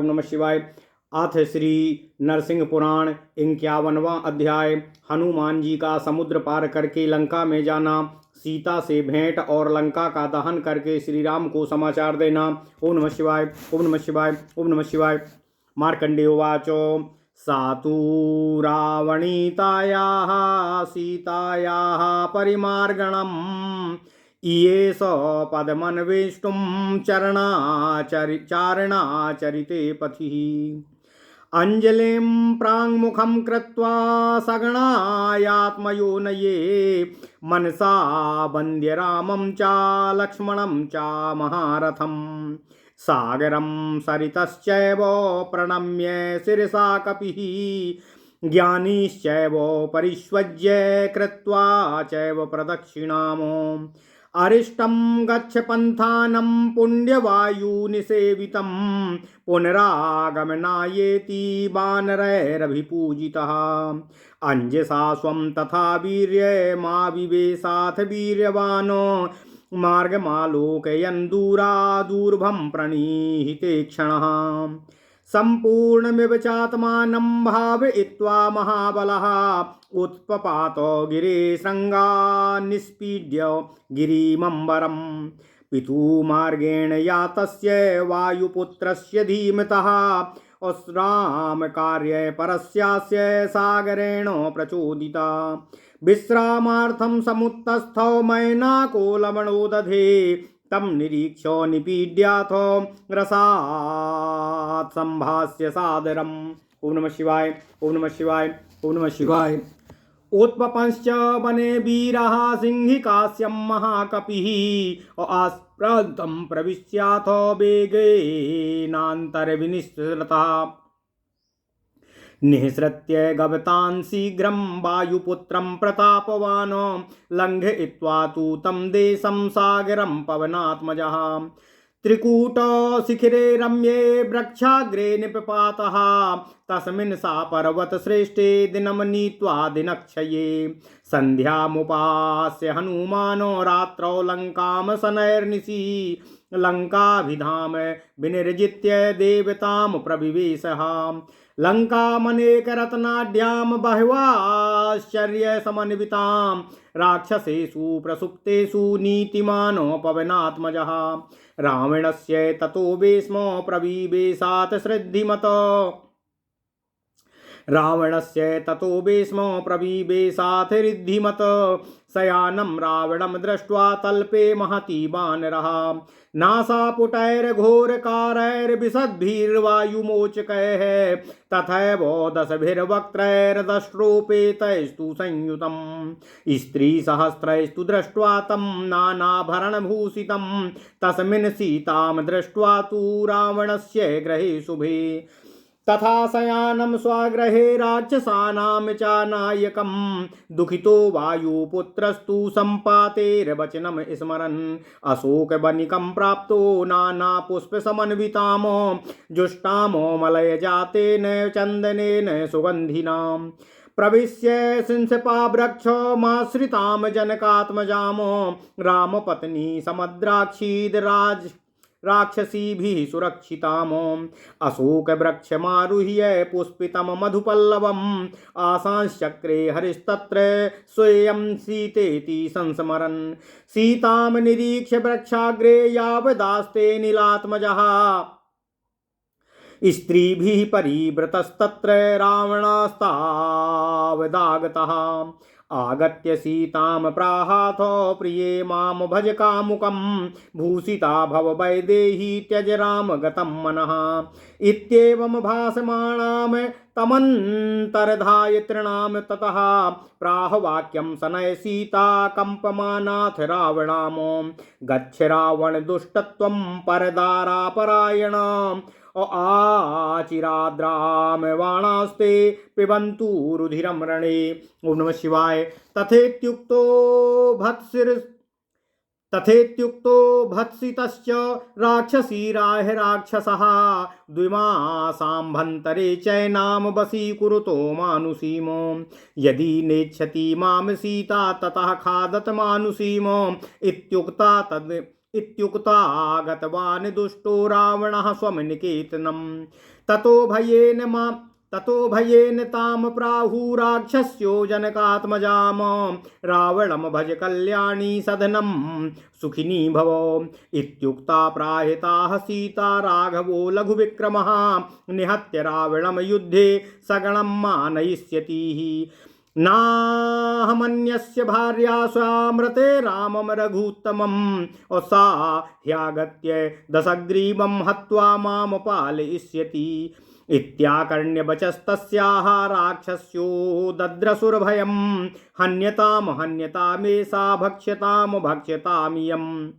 ओम नमः शिवाय। अथ श्री नरसिंह पुराण 51वां अध्याय। हनुमान जी का समुद्र पार करके लंका में जाना, सीता से भेंट और लंका का दहन करके श्री राम को समाचार देना। ओम नमः शिवाय। ओम नमः शिवाय। ओम नमः शिवाय। मार्कंडेय उवाचो सातु रावणीतायाः सीतायाः परिमार्गणम् इयेष पदमन्वेष्टुं चारणाचरिते पथिः। अंजलिं प्राङ्मुखं कृत्वा सगणायात्मयोनये मनसा वन्द्य रामं च लक्ष्मणं च महारथम्। सागरं सरितश्चैव प्रणम्य शिरसा कपिः ज्ञानीश्चैव परिष्वज्य कृत्वा चैव प्रदक्षिणाम्। अरिष्टं गच्छ पन्थानं पुण्यवायुनिसेवितं पुनरागमनायेति वानरैरभिपूजितः। अंजसा स्वं तथा वीर्यमाविवेशाथ वीर्यवान् मार्गमालोकयन् दूरादूर्भं प्रणीहिते क्षणः। सम्पूर्णमिव चात्मानं भावयित्वा महाबलः उत्पपात गिरिशृङ्गान् गिरिमम्बरम्। पितुमार्गेण यातस्य वायुपुत्रस्य धीमतः अस्रामकार्ये परस्यास्य सागरेण प्रचोदिता। विश्रामार्थं समुत्तस्थौ मैनाको लवणो दधे तं निरीक्ष्य निपीड्याथ रसात् सम्भाष्य सादरम्। ओम नमः शिवाय। ओम नमः शिवाय। ओम नमः शिवाय। उत्पपंश्च वने वीरः सिंहिकास्यं महाकपिः आस्प्रान्तं प्रविश्याथ वेगेनान्तर्विनिसृतः। निःसृत्य गवतान् शीघ्रं वायुपुत्रं प्रतापवान् लङ्घयित्वा तु तं देशं सागरं पवनात्मजः। त्रिकूटशिखरे रम्ये वृक्षाग्रे निपपातः तस्मिन् सा पर्वतश्रेष्ठे दिनं नीत्वा दिनक्षये। सन्ध्यामुपास्य हनुमानो रात्रौ लङ्कां शनैर्निशि लङ्काभिधाम विनिर्जित्य देवतां प्रविवेशः। लङ्कामनेकरत्नाढ्यां बह्वाश्चर्यसमन्वितां राक्षसेषु प्रसुप्तेषु नीतिमानो पवनात्मजः। रावणस्य ततो भीष्मो प्रविवेशात् श्रद्धिमतो रावणस्य ततो भीष्मो प्रविवेशात् रिद्धिमत। शयानं रावणं दृष्ट्वा तल्पे महती वानरः नासापुटैर्घोरकारैर्विशद्भिर्वायुमोचकैः तथैव दशभिर्वक्त्रैर्दष्ट्रोपेतैस्तु संयुतम्। स्त्रीसहस्रैस्तु दृष्ट्वा तं नानाभरणभूषितं तस्मिन् सीतां दृष्ट्वा तु रावणस्य गृहे शुभे। तथा शयानं स्वगृहे राक्षसानां च नायकं दुःखितो वायुपुत्रस्तु सम्पातेर्वचनं स्मरन् अशोकवनिकं प्राप्तो नानापुष्पसमन्वितां जुष्टां मलयजातेन चन्दनेन सुगन्धिनां। प्रविश्य सिंहपावृक्षमाश्रितां जनकात्मजां रामपत्नी समद्राक्षीदराज राक्षसीभिः सुरक्षिताम्। अशोकवृक्षमारुह्य पुष्पितं मधुपल्लवम् आशांश्चक्रे हरिस्तत्र स्वयं सीतेति संस्मरन्। सीतां निरीक्ष्य वृक्षाग्रे यावदास्ते नीलात्मजः स्त्रीभिः परिवृतस्तत्र रावणस्तावदागतः। आगत्य सीतां प्राहाथ प्रिये मां भज कामुकं भूषिता भव वैदेही त्यज राम गतं मनः। इत्येवं भाषमाणां तमन्तर्धाय तृणां ततः प्राह वाक्यं शनय सीता कम्पमानाथ रावणां। गच्छ रावण दुष्टत्वं परदारापरायण आचिराद्राम वाणास्ते पिबन्तु रुधिरं रणे। ओम नमः शिवाय। तथेत्युक्तो भत्सितश्च राक्षसीराः राक्षसः द्विमासाम्भन्तरे चैनां वशीकुरुतो मानुषीम्। यदि नेच्छति मां सीता ततः खादत मानुषीम् इत्युक्ता तद् इत्युक्ता गतवान् दुष्टो रावणः स्वनिकेतनम्। ततो भयेन ताम प्राहुराक्षस्यो जनकात्मजाम। रावणं भज कल्याणी सदनं सुखिनी भव। इत्युक्ता प्राहिताः सीता राघवो लघुविक्रमः। निहत्य रावणं युद्धे सगणं मानयिष्यति। नाहमन्यस्य भार्या स्वामृते रामं रघुत्तमम्। सा ह्यागत्य दशग्रीवं हत्वा मां पालयिष्यति। इत्याकर्ण्य वचस्तस्याः राक्षस्यो दद्रसुरभयं। हन्यतामेषा भक्ष्यतामियम्।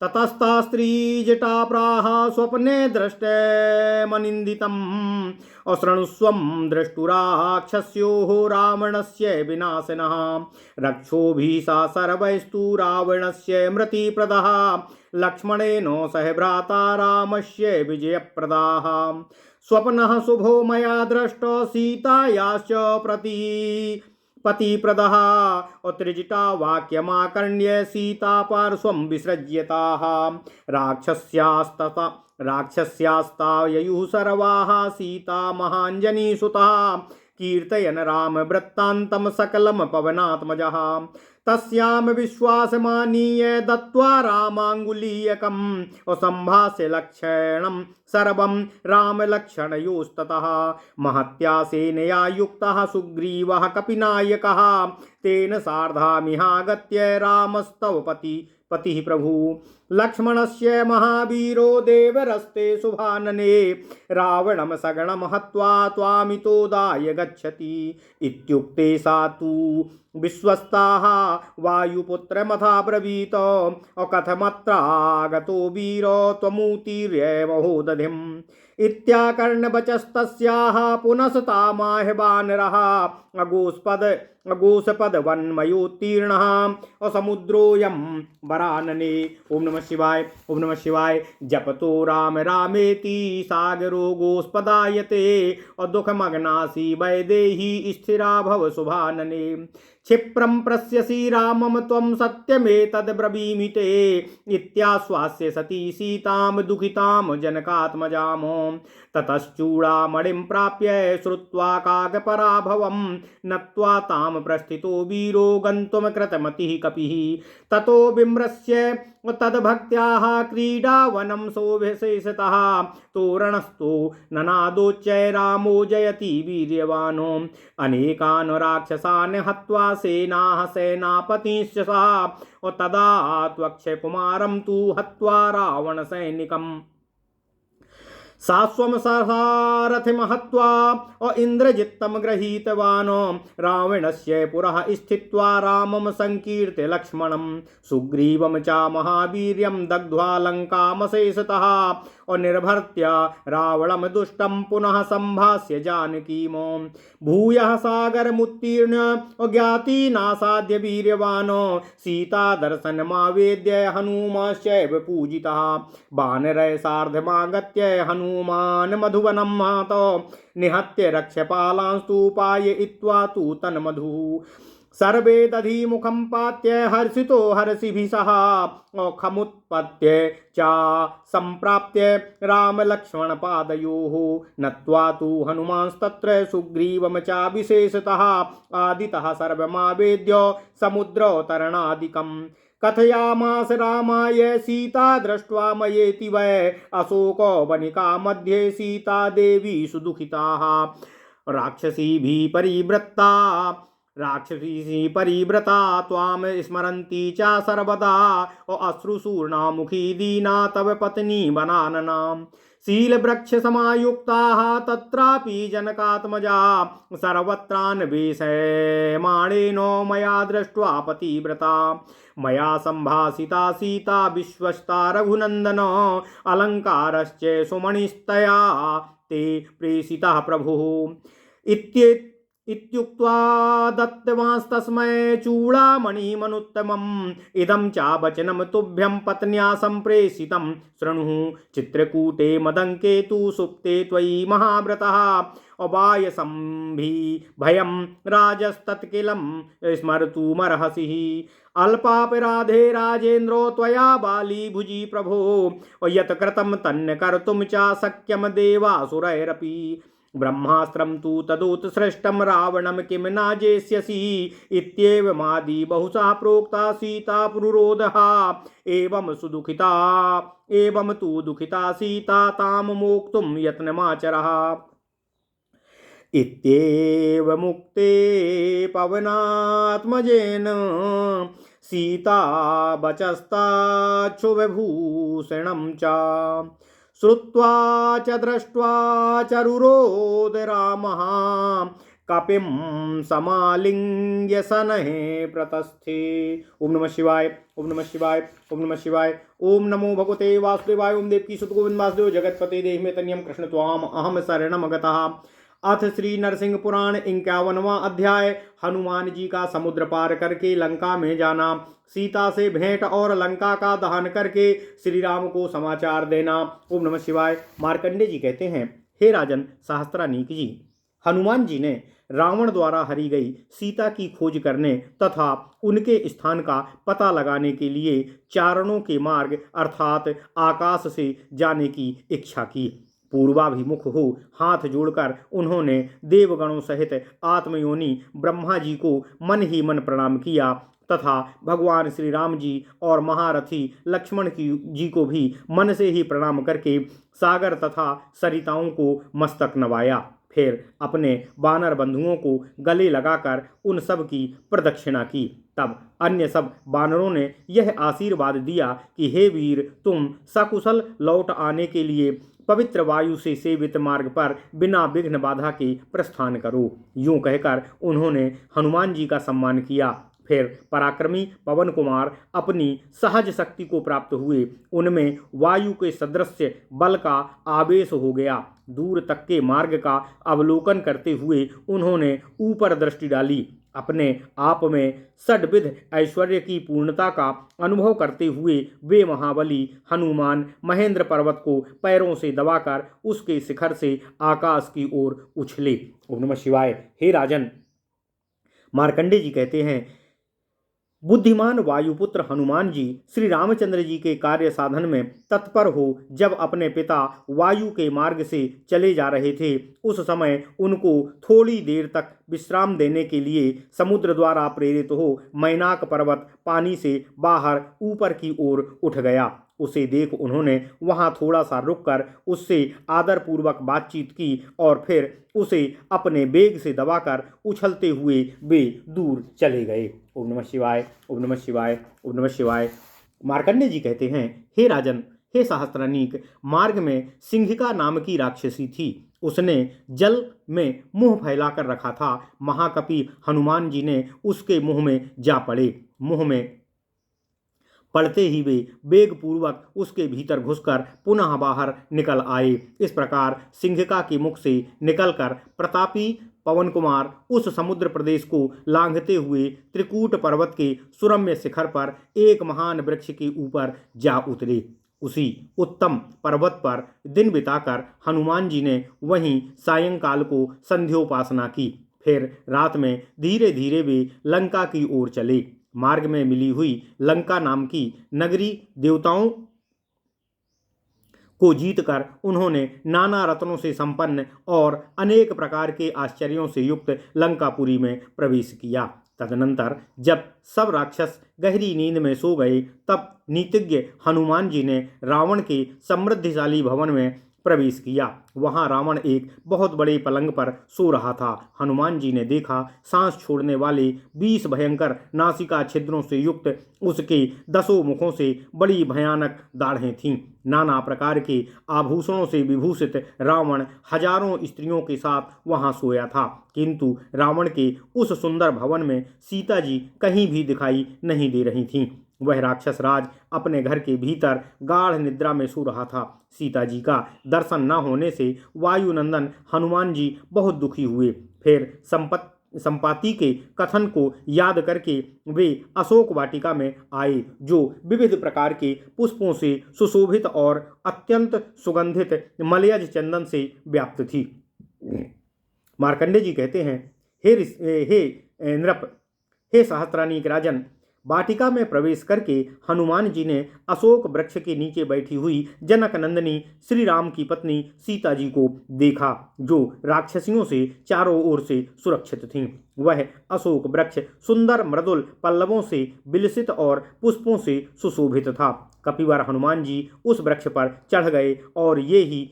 ततस्ता स्त्रीजटा प्राह स्वप्ने दृष्टमनिन्दितम्। अशृणुस्वं दृष्टुराक्षस्योः रावणस्य विनाशनः। रक्षोभिः सा सर्वैस्तु रावणस्य मृतिप्रदः। लक्ष्मणेन सह भ्राता रामस्य विजयप्रदाः। स्वप्नः शुभो मया दृष्ट सीतायाश्च पतिप्रदः। त्रिजटा वाक्यमाकर्ण्य सीता पार्श्वं विसृज्यताः। राक्षस्यास्ता ययुः सर्वाः सीता महाञ्जनीसुता। कीर्तयन् राम वृत्तान्तं सकलं पवनात्मजः। तस्यां विश्वासमानीय दत्त्वा रामाङ्गुलीयकम्। सम्भाष्य लक्षणं सर्वं रामलक्षणयोस्ततः। महत्या सेनया युक्तः सुग्रीवः कपिनायकः। तेन सार्धमिहागत्य रामस्तव पतिः प्रभु। लक्ष्मणस्य महावीरो देवरस्ते शुभानने। रावणं सगणं हत्वा त्वामितोदाय गच्छति। इत्युक्ते सा तु विश्वस्ताः वायुपुत्रमथा ब्रवीत। कथमत्रागतो वीरो त्वमुतीर्य महोदधिम्। इत्याकर्ण्यवचस्तस्याः पुनस्तामाह वानरः। अगोसपदवन्मयोत्तीर्णः असमुद्रोऽयं वरानने। ओम नमः शिवाय। ओम नमः शिवाय। जपतो राम रामेति सागरो गोस्पदायते। दुःखमग्नासि वैदेही स्थिरा भव शुभानने। क्षिप्रं पश्यसि रामं त्वं सत्यमेतद्ब्रवीमि ते। इत्याश्वास्य सती सीतां दुःखितां जनकात्मजाम्। ततश्चूडामणिं प्राप्य श्रुत्वा काकपराभवं। नत्वा तां प्रस्थितो वीरो गन्तुं कृतमतिः कपिः। ततो विम्रस्य तद्भक्त्याः क्रीडावनं शोभशेषतः। तोरणस्थो ननादोच्च रामो जयति वीर्यवान्। अनेकान् राक्षसान् हत्वा सेनाः सेनापतिश्च सः। तदा त्वक्षकुमारं तु हत्वा रावणसैनिकम्। सास्वं सारथिं हत्वा इन्द्रजित्तं गृहीतवान्। रावणस्य पुरः स्थित्वा रामं संकीर्त्य लक्ष्मणं। सुग्रीवं च महावीर्यं दग्ध्वा लङ्कामशेषतः। निर्भर्त्य रावणं दुष्टं पुनः सम्भाष्य जानकीम्। भूयः सागरमुत्तीर्य ज्ञातिनासाद्य वीर्यवान्। सीता दर्शनमावेद्य हनुमाश्चैव पूजितः। वानरैः सार्धमागत्य हनुमान् मधुवनं महतो। निहत्य रक्षपालांस्तु पाययित्वा तु तन्मधुः। सर्वे दधिमुखं पात्य हर्षितो हर्षिभिः सह। खमुत्पत्य च सम्प्राप्य रामलक्ष्मणपादयोः। नत्वा तु हनुमांस्तत्र सुग्रीवं च विशेषतः। आदितः सर्वमावेद्य समुद्रोतरणादिकम्। कथयामास रामाय सीता दृष्ट्वा मयेति वै। अशोको वनिका मध्ये सीता देवी सुदुःखिताः। राक्षसी परिव्रता त्वाम स्मरन्ति च सर्वदा। अश्रुसूर्णामुखी दीना तव पत्नी वनाननाम्। शीलवृक्ष समायुक्ताः तत्रापि जनकात्मजा। सर्वत्रान्वेषमाणेन मया दृष्ट्वा पतिव्रता। मया सम्भाषिता सीता विश्वस्ता रघुनन्दन। अलङ्कारश्च सुमणिस्तया ते प्रेषितः प्रभुः। इत्युक्त्वा दत्तवांस्तस्मै चूडामणिमनुत्तमम्। इदं च वचनं तुभ्यं पत्न्या सम्प्रेषितं शृणुः। चित्रकूटे मदङ्के तु सुप्ते त्वयि महाव्रतः। अवायसम्भि भयं राजस्तत्किलं स्मर्तुमर्हसि। अल्पापराधे राजेन्द्रो त्वया बाली भुजी प्रभो यत् कृतं तन्न कर्तुं च शक्यं देवासुरैरपि ब्रह्मास्त्रं तु तदुत्सृष्टं रावणं किं न जेष्यसि इत्येवमादि बहुशः प्रोक्ता सीता पुरुरोधः एवं तु दुःखिता सीता तां मोक्तुं यत्नमाचरः इत्येवमुक्ते पवनात्मजेन सीता वचस्ताच्छुभभूषणं च श्रुत्वा च दृष्ट्वा च रुरोध रामः कपिं समालिङ्ग्य सनहे प्रतस्थे। ओम नमः शिवाय, ओम नमः शिवाय, ओम नमः शिवाय। ओम नमो भगवते वासुदेवाय। ओम देवकी सुत गोविंद वासुदेव जगतपते देहि में तन्यम कृष्ण त्वाम अहम शरणम गतः। अथ श्री नरसिंह पुराण 51वां अध्याय। हनुमान जी का समुद्र पार करके लंका में जाना, सीता से भेंट और लंका का दहन करके श्री राम को समाचार देना। ओम नमः शिवाय। मार्कंडे जी कहते हैं, हे राजन सहस्त्रानीक जी, हनुमान जी ने रावण द्वारा हरी गई सीता की खोज करने तथा उनके स्थान का पता लगाने के लिए चारणों के मार्ग अर्थात आकाश से जाने की इच्छा की। पूर्वाभिमुख हो हाथ जोड़कर उन्होंने देवगणों सहित आत्मयोनि ब्रह्मा जी को मन ही मन प्रणाम किया तथा भगवान श्री राम जी और महारथी लक्ष्मण जी को भी मन से ही प्रणाम करके सागर तथा सरिताओं को मस्तक नवाया। फिर अपने बानर बंधुओं को गले लगाकर उन सब की प्रदक्षिणा की। तब अन्य सब बानरों ने यह आशीर्वाद दिया कि हे वीर, तुम सकुशल लौट आने के लिए पवित्र वायु से सेवित मार्ग पर बिना विघ्न बाधा के प्रस्थान करो। यूं कहकर उन्होंने हनुमान जी का सम्मान किया। फिर पराक्रमी पवन कुमार अपनी सहज शक्ति को प्राप्त हुए। उनमें वायु के सदृश बल का आवेश हो गया। दूर तक के मार्ग का अवलोकन करते हुए उन्होंने ऊपर दृष्टि डाली। अपने आप में षड्विध ऐश्वर्य की पूर्णता का अनुभव करते हुए वे महाबली हनुमान महेंद्र पर्वत को पैरों से दबाकर उसके शिखर से आकाश की ओर उछले। ओम नमः शिवाय। हे राजन, मार्कंडे जी कहते हैं, बुद्धिमान वायुपुत्र हनुमान जी श्री रामचंद्र जी के कार्य साधन में तत्पर हो जब अपने पिता वायु के मार्ग से चले जा रहे थे, उस समय उनको थोड़ी देर तक विश्राम देने के लिए समुद्र द्वारा प्रेरित हो मैनाक पर्वत पानी से बाहर ऊपर की ओर उठ गया। उसे देख उन्होंने वहां थोड़ा सा रुककर उससे आदरपूर्वक बातचीत की और फिर उसे अपने बेग से दबाकर उछलते हुए वे दूर चले गए। ओम नमः शिवाय, ओम नमः शिवाय, ओम नमः शिवाय। मार्कंडे जी कहते हैं, हे राजन, हे सहस्त्रानीक, मार्ग में सिंहिका नाम की राक्षसी थी। उसने जल में मुंह फैलाकर रखा था। महाकपि हनुमान जी ने उसके मुंह में जा पड़े। मुंह में पड़ते ही वे वेगपूर्वक उसके भीतर घुसकर पुनः बाहर निकल आए। इस प्रकार सिंहिका के मुख से निकलकर प्रतापी पवन कुमार उस समुद्र प्रदेश को लांघते हुए त्रिकूट पर्वत के सुरम्य शिखर पर एक महान वृक्ष के ऊपर जा उतरे। उसी उत्तम पर्वत पर दिन बिताकर हनुमान जी ने वहीं सायंकाल को संध्योपासना की। फिर रात में धीरे धीरे वे लंका की ओर चले। मार्ग में मिली हुई लंका नाम की नगरी देवताओं को जीतकर उन्होंने नाना रत्नों से संपन्न और अनेक प्रकार के आश्चर्यों से युक्त लंकापुरी में प्रवेश किया। तदनंतर जब सब राक्षस गहरी नींद में सो गए, तब नीतिज्ञ हनुमान जी ने रावण के समृद्धिशाली भवन में प्रवेश किया। वहां रावण एक बहुत बड़े पलंग पर सो रहा था। हनुमान जी ने देखा, सांस छोड़ने वाले 20 भयंकर नासिका छिद्रों से युक्त उसके 10 मुखों से बड़ी भयानक दाढ़ें थीं। नाना प्रकार के आभूषणों से विभूषित रावण हजारों स्त्रियों के साथ वहां सोया था, किंतु रावण के उस सुंदर भवन में सीता जी कहीं भी दिखाई नहीं दे रही थीं। वह राक्षस राज अपने घर के भीतर गाढ़ निद्रा में सो रहा था। सीता जी का दर्शन न होने से वायुनंदन हनुमान जी बहुत दुखी हुए। फिर संपाति के कथन को याद करके वे अशोक वाटिका में आए, जो विविध प्रकार के पुष्पों से सुशोभित और अत्यंत सुगंधित मलयज चंदन से व्याप्त थी। मार्कंडे जी कहते हैं, हे नृप, हे सहस्त्रानीक राजन, वाटिका में प्रवेश करके हनुमान जी ने अशोक वृक्ष के नीचे बैठी हुई जनक नंदिनी श्री राम की पत्नी सीता जी को देखा, जो राक्षसियों से चारों ओर से सुरक्षित थीं। वह अशोक वृक्ष सुंदर मृदुल पल्लवों से विलसित और पुष्पों से सुशोभित था। कपिवर हनुमान जी उस वृक्ष पर चढ़ गए और ये ही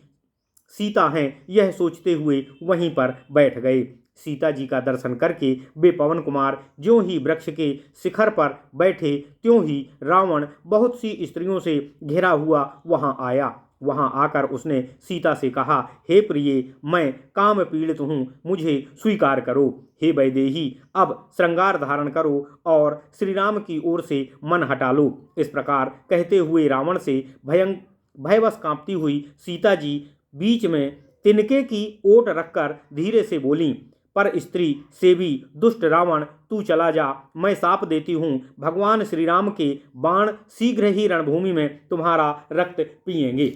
सीता हैं यह सोचते हुए वहीं पर बैठ गए। सीता जी का दर्शन करके वे पवन कुमार ज्यों ही वृक्ष के शिखर पर बैठे त्यों ही रावण बहुत सी स्त्रियों से घिरा हुआ वहां आया। वहां आकर उसने सीता से कहा, हे प्रिये, मैं काम पीड़ित हूँ, मुझे स्वीकार करो। हे वैदेही, अब श्रृंगार धारण करो और श्री राम की ओर से मन हटा लो। इस प्रकार कहते हुए रावण से भयवश कांपती हुई सीता जी बीच में तिनके की ओट रखकर धीरे से बोली, पर स्त्री सेवी दुष्ट रावण, तू चला जा, मैं साप देती हूँ, भगवान श्री राम के बाण शीघ्र ही रणभूमि में तुम्हारा रक्त पिएंगे।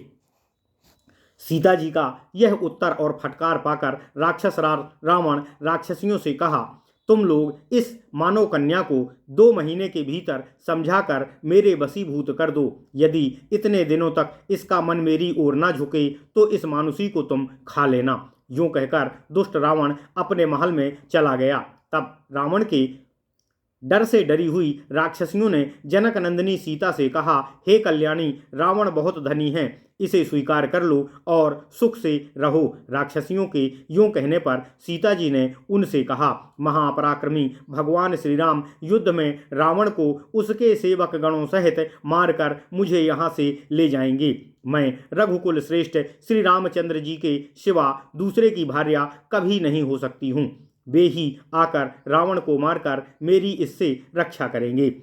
सीता जी का यह उत्तर और फटकार पाकर रावण राक्षसियों से कहा, तुम लोग इस मानव कन्या को 2 महीने के भीतर समझाकर मेरे वशीभूत कर दो। यदि इतने दिनों तक इसका मन मेरी ओर न झुके तो इस मानुषी को तुम खा लेना। यूं कहकर दुष्ट रावण अपने महल में चला गया। तब रावण के डर से डरी हुई राक्षसियों ने जनक नंदिनी सीता से कहा, हे कल्याणी, रावण बहुत धनी है, इसे स्वीकार कर लो और सुख से रहो। राक्षसियों के यूं कहने पर सीता जी ने उनसे कहा, महापराक्रमी भगवान श्री राम युद्ध में रावण को उसके सेवक गणों सहित मारकर मुझे यहाँ से ले जाएंगे। मैं रघुकुल श्रेष्ठ श्री रामचंद्र जी के सिवा दूसरे की भार्या कभी नहीं हो सकती हूँ। वे ही आकर रावण को मारकर मेरी इससे रक्षा करेंगे।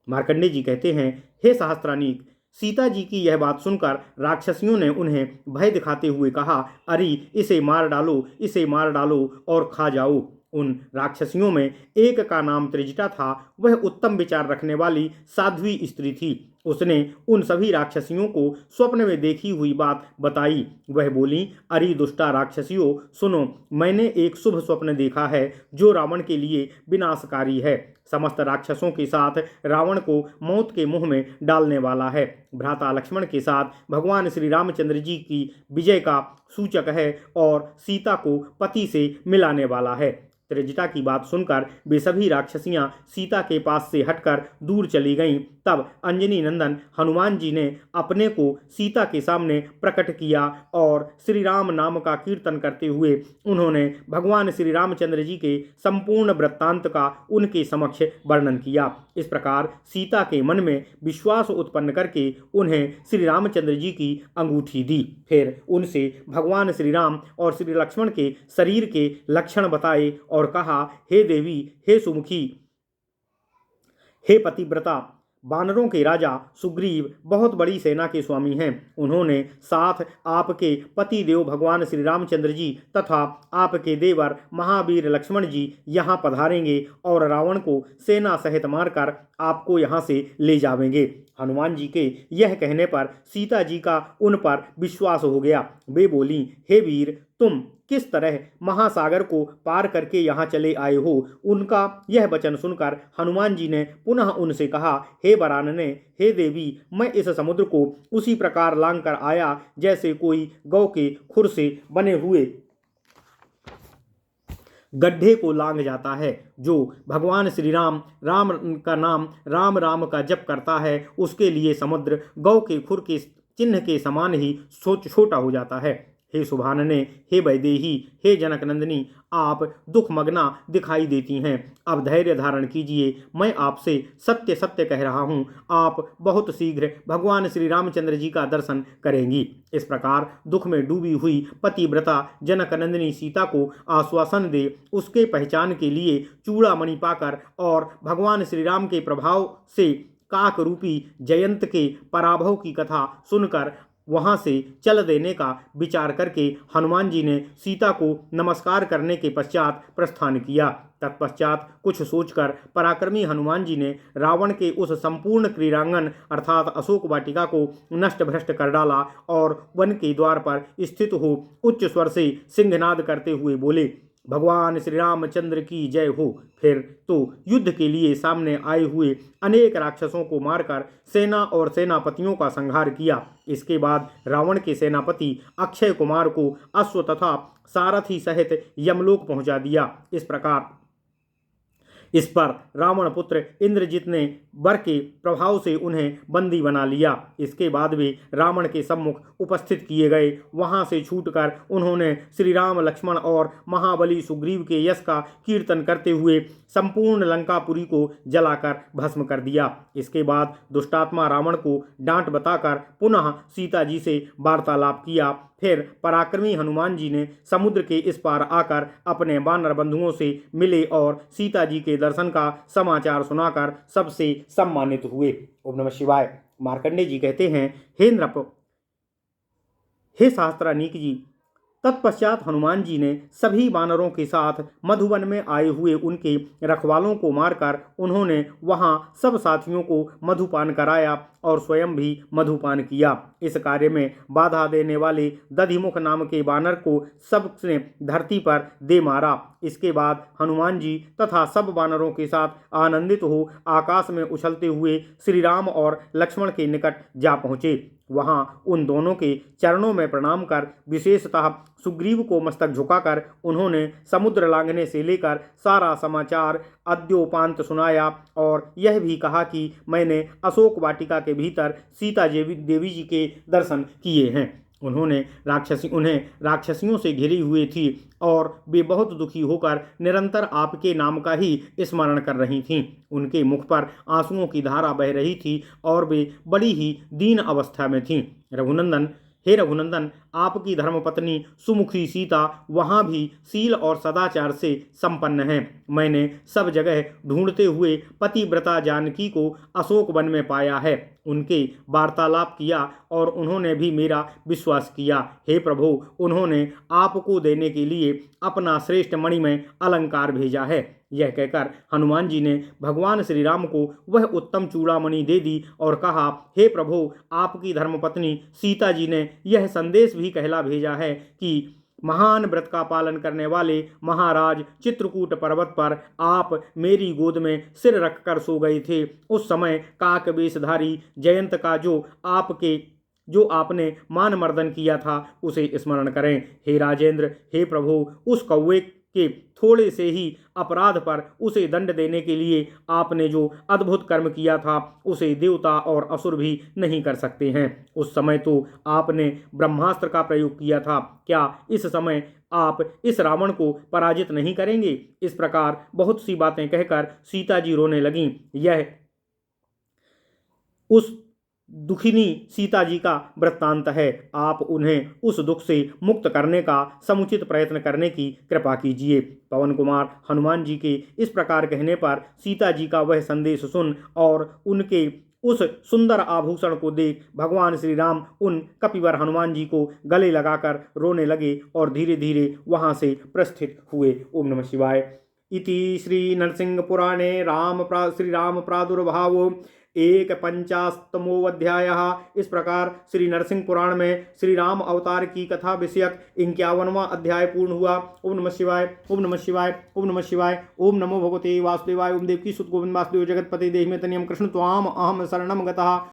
मार्कंडेय जी कहते हैं, हे सहस्त्रानीक, सीता जी की यह बात सुनकर राक्षसियों ने उन्हें भय दिखाते हुए कहा, अरे इसे मार डालो, इसे मार डालो और खा जाओ। उन राक्षसियों में एक का नाम त्रिजटा था। वह उत्तम विचार रखने वाली साध्वी स्त्री थी। उसने उन सभी राक्षसियों को स्वप्न में देखी हुई बात बताई। वह बोली, अरे दुष्टा राक्षसियों, सुनो, मैंने एक शुभ स्वप्न देखा है जो रावण के लिए विनाशकारी है। समस्त राक्षसों के साथ रावण को मौत के मुंह में डालने वाला है। भ्राता लक्ष्मण के साथ भगवान श्री रामचंद्र जी की विजय का सूचक है और सीता को पति से मिलाने वाला है। त्रिजटा की बात सुनकर वे सभी राक्षसियां सीता के पास से हटकर दूर चली गईं। तब अंजनी नंदन हनुमान जी ने अपने को सीता के सामने प्रकट किया और श्री राम नाम का कीर्तन करते हुए उन्होंने भगवान श्री रामचंद्र जी के संपूर्ण वृत्तांत का उनके समक्ष वर्णन किया। इस प्रकार सीता के मन में विश्वास उत्पन्न करके उन्हें श्री रामचंद्र जी की अंगूठी दी। फिर उनसे भगवान श्री राम और श्री लक्ष्मण के शरीर के लक्षण बताए और कहा, हे देवी, हे सुमुखी, हे पतिव्रता, वानरों के राजा सुग्रीव बहुत बड़ी सेना के स्वामी हैं। उन्होंने साथ आपके पति देव भगवान श्री रामचंद्र जी तथा आपके देवर महावीर लक्ष्मण जी यहाँ पधारेंगे और रावण को सेना सहित मारकर आपको यहाँ से ले जावेंगे। हनुमान जी के यह कहने पर सीता जी का उन पर विश्वास हो गया। वे बोली, हे वीर, तुम किस तरह महासागर को पार करके यहाँ चले आए हो। उनका यह वचन सुनकर हनुमान जी ने पुनः उनसे कहा, हे वरानने, हे देवी, मैं इस समुद्र को उसी प्रकार लांग कर आया जैसे कोई गौ के खुर से बने हुए गड्ढे को लांग जाता है। जो भगवान श्री राम का नाम राम राम का जप करता है, उसके लिए समुद्र गौ के खुर के चिन्ह के समान ही छोटा हो जाता है। हे सुभानने, हे वैदेही, हे जनक नंदिनी, आप दुखमग्ना दिखाई देती हैं। अब धैर्य धारण कीजिए, मैं आपसे सत्य सत्य कह रहा हूँ, आप बहुत शीघ्र भगवान श्री रामचंद्र जी का दर्शन करेंगी। इस प्रकार दुख में डूबी हुई पतिव्रता जनक नंदिनी सीता को आश्वासन दे उसके पहचान के लिए चूड़ामणि पाकर और भगवान श्री राम के प्रभाव से काक रूपी जयंत के पराभव की कथा सुनकर वहां से चल देने का विचार करके हनुमान जी ने सीता को नमस्कार करने के पश्चात प्रस्थान किया। तत्पश्चात कुछ सोचकर पराक्रमी हनुमान जी ने रावण के उस संपूर्ण क्रीड़ांगन अर्थात अशोक वाटिका को नष्ट भ्रष्ट कर डाला और वन के द्वार पर स्थित हो उच्च स्वर से सिंहनाद करते हुए बोले, भगवान श्री रामचंद्र की जय हो। फिर तो युद्ध के लिए सामने आए हुए अनेक राक्षसों को मारकर सेना और सेनापतियों का संहार किया। इसके बाद रावण के सेनापति अक्षय कुमार को अश्व तथा सारथी सहित यमलोक पहुंचा दिया। इस पर रावण पुत्र इंद्रजित ने वर के प्रभाव से उन्हें बंदी बना लिया। इसके बाद वे रावण के सम्मुख उपस्थित किए गए। वहां से छूटकर उन्होंने श्री राम, लक्ष्मण और महाबली सुग्रीव के यश का कीर्तन करते हुए संपूर्ण लंकापुरी को जलाकर भस्म कर दिया। इसके बाद दुष्टात्मा रावण को डांट बताकर पुनः सीता जी से वार्तालाप किया। फिर पराक्रमी हनुमान जी ने समुद्र के इस पार आकर अपने वानर बंधुओं से मिले और सीता जी के दर्शन का समाचार सुनाकर सबसे सम्मानित हुए। ओम नमः शिवाय। मार्कंडेय जी कहते हैं, हे नृप, हे शास्त्रानीक जी, तत्पश्चात हनुमान जी ने सभी वानरों के साथ मधुवन में आए हुए उनके रखवालों को मारकर उन्होंने वहां सब साथियों को मधुपान कराया और स्वयं भी मधुपान किया। इस कार्य में बाधा देने वाले दधिमुख नाम के वानर को सबने धरती पर दे मारा। इसके बाद हनुमान जी तथा सब वानरों के साथ आनंदित हो आकाश में उछलते हुए श्री राम और लक्ष्मण के निकट जा पहुँचे। वहां उन दोनों के चरणों में प्रणाम कर, विशेषतः सुग्रीव को मस्तक झुकाकर उन्होंने समुद्र लांघने से लेकर सारा समाचार अद्योपांत सुनाया और यह भी कहा कि मैंने अशोक वाटिका के भीतर सीता देवी जी के दर्शन किए हैं। उन्हें राक्षसियों से घिरी हुई थी और वे बहुत दुखी होकर निरंतर आपके नाम का ही स्मरण कर रही थीं। उनके मुख पर आंसुओं की धारा बह रही थी और वे बड़ी ही दीन अवस्था में थीं। हे रघुनंदन, आपकी धर्मपत्नी सुमुखी सीता वहाँ भी शील और सदाचार से संपन्न है। मैंने सब जगह ढूंढते हुए पतिव्रता जानकी को अशोक वन में पाया है। उनके वार्तालाप किया और उन्होंने भी मेरा विश्वास किया। हे प्रभु, उन्होंने आपको देने के लिए अपना श्रेष्ठ मणिमय अलंकार भेजा है। यह कहकर हनुमान जी ने भगवान श्री राम को वह उत्तम चूड़ामणि दे दी और कहा, हे प्रभु, आपकी धर्मपत्नी सीता जी ने यह संदेश भी कहला भेजा है कि महान व्रत का पालन करने वाले महाराज चित्रकूट पर्वत पर आप मेरी गोद में सिर रखकर सो गए थे। उस समय काक वेशधारी जयंत का जो आपने मान मर्दन किया था उसे स्मरण करें। हे राजेंद्र, हे प्रभु, उस कौवे के थोड़े से ही अपराध पर उसे दंड देने के लिए आपने जो अद्भुत कर्म किया था उसे देवता और असुर भी नहीं कर सकते हैं। उस समय तो आपने ब्रह्मास्त्र का प्रयोग किया था, क्या इस समय आप इस रावण को पराजित नहीं करेंगे? इस प्रकार बहुत सी बातें कहकर सीता जी रोने लगीं। यह उस दुखिनी सीता जी का वृत्तांत है। आप उन्हें उस दुख से मुक्त करने का समुचित प्रयत्न करने की कृपा कीजिए। पवन कुमार हनुमान जी के इस प्रकार कहने पर सीता जी का वह संदेश सुन और उनके उस सुंदर आभूषण को देख भगवान श्री राम उन कपिवर हनुमान जी को गले लगाकर रोने लगे और धीरे धीरे वहां से प्रस्थित हुए। ओम नमः शिवाय। इति श्री नरसिंह पुराणे श्री राम प्रादुर्भाव 51तमोऽध्यायः। इस प्रकार श्री नरसिंह पुराण में श्री राम अवतार की कथा विषयक 51वां अध्याय पूर्ण हुआ। ओम नमः शिवाय, ओम नमः शिवाय, ओम नमः शिवाय। ओम नमो भगवते वासुदेवाय। ओम देवकी सुत गोविंद वासुदेव जगतपते देहि में तनियम कृष्ण त्वाम अहम शरणम गतः।